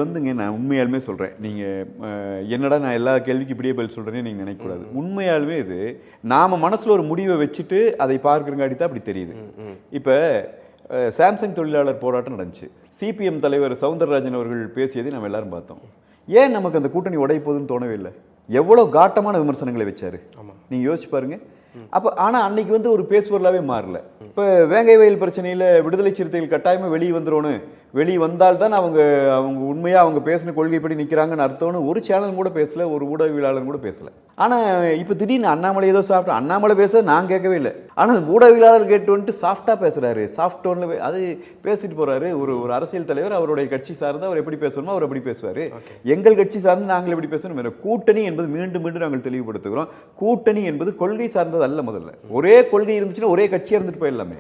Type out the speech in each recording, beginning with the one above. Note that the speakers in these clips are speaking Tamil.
வந்துங்க நான் உண்மையாலுமே சொல்கிறேன். நீங்கள் என்னடா நான் எல்லா கேள்விக்கும் இப்படியே பதில் சொல்கிறேன்னு நீங்கள் நினைக்கக்கூடாது. உண்மையாலுமே இது நாம் மனசில் ஒரு முடிவை வச்சுட்டு அதை பார்க்குறங்காட்டி தான் அப்படி தெரியுது. இப்போ சாம்சங் தொழிலாளர் போராட்டம் நடந்துச்சு. சிபிஎம் தலைவர் சவுந்தரராஜன் அவர்கள் பேசியதை நம்ம எல்லாரும் பார்த்தோம். ஏன் நமக்கு அந்த கூட்டணி உடைய போகுதுன்னு தோணவே இல்லை? எவ்வளோ காட்டமான விமர்சனங்களை வச்சாரு நீங்கள் யோசிச்சு பாருங்க. அப்போ ஆனால் அன்னைக்கு வந்து ஒரு பேசுபொருளாகவே மாறல. இப்போ வேங்கை வயல் பிரச்சனையில் விடுதலை சிறுத்தைகள் கட்டாயமாக வெளியே வந்துடணும், வெளியே வந்தால்தான் அவங்க உண்மையாக அவங்க பேசின கொள்கைப்படி நிற்கிறாங்கன்னு அர்த்தம்னு ஒரு சேனல் கூட பேசல, ஒரு ஊடகவியலாளர் கூட பேசல. ஆனால் இப்போ திடீர்னு அண்ணாமலை ஏதோ சாப்பிட்டு அண்ணாமலை பேச நான் கேட்கவே இல்லை. ஆனால் ஊடகவியலாளர் கேட்டு வந்துட்டு சாஃப்டாக பேசுகிறாரு, சாஃப்ட் டோனில் அது பேசிட்டு போகிறாரு. ஒரு அரசியல் தலைவர் அவருடைய கட்சி சார்ந்து அவர் எப்படி பேசணுமோ அவர் எப்படி பேசுவார். எங்கள் கட்சி சார்ந்து நாங்கள் எப்படி பேசணும். கூட்டணி என்பது மீண்டும் மீண்டும் நாங்கள் தெளிவுபடுத்துகிறோம். கூட்டணி என்பது கொள்கை சார்ந்தது அல்ல. முதல்ல ஒரே கொள்கை இருந்துச்சுன்னா ஒரே கட்சியாக இருந்துட்டு போயிடலாமே.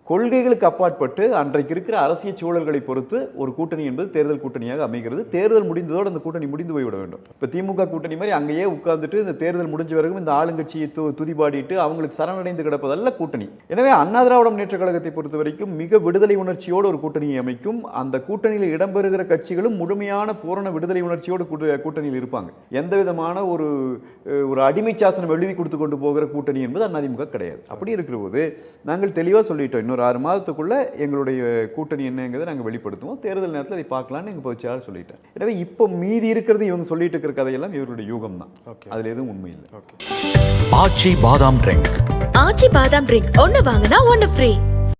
கொள்கைகளுக்கு அப்பாற்பட்டு அன்றைக்கு இருக்கிற அரசியல் சூழல்களை பொறுத்து ஒரு கூட்டணி என்பது தேர்தல் கூட்டணியாக அமைகிறது. தேர்தல் முடிந்ததோடு அந்த கூட்டணி முடிந்து போய்விட வேண்டும். இப்போ திமுக கூட்டணி மாதிரி அங்கேயே உட்கார்ந்துட்டு இந்த தேர்தல் முடிஞ்ச வரைக்கும் இந்த ஆளுங்கட்சியை துதிபாடிட்டு அவங்களுக்கு சரணடைந்து கிடப்பதல்ல கூட்டணி. எனவே அண்ணா திராவிட முன்னேற்ற கழகத்தை பொறுத்த வரைக்கும் மிக விடுதலை உணர்ச்சியோடு ஒரு கூட்டணியை அமைக்கும். அந்த கூட்டணியில் இடம்பெறுகிற கட்சிகளும் முழுமையான பூரண விடுதலை உணர்ச்சியோடு கூட்டணியில் இருப்பாங்க. எந்த விதமான ஒரு அடிமை சாசனம் எழுதி கொடுத்து கொண்டு போகிற கூட்டணி என்பது அதிமுக கிடையாது. அப்படி இருக்கிற போது நாங்கள் தெளிவாக சொல்லிட்டோம், இன்னொரு 6 மாதத்துக்குள்ள எங்களுடைய கூட்டணி என்னங்கிறத நாங்கள் வெளிப்படுத்துவோம். தேர்தல் நேரத்தில் அதை பார்க்கலான்னு எங்கள் பொதுச்செயலாளர் சொல்லிட்டேன். எனவே இப்போ மீதி இருக்கிறது இவங்க சொல்லிட்டு இருக்கிற கதையெல்லாம் இவருடைய யூகம் தான். அதில் எதுவும் உண்மை இல்லை. ஆச்சி பாதாம் ட்ரிங்க். ஆச்சி பாதாம் ட்ரிங்க் ஒன்று வாங்கினா ஒன்று ஃப்ரீ.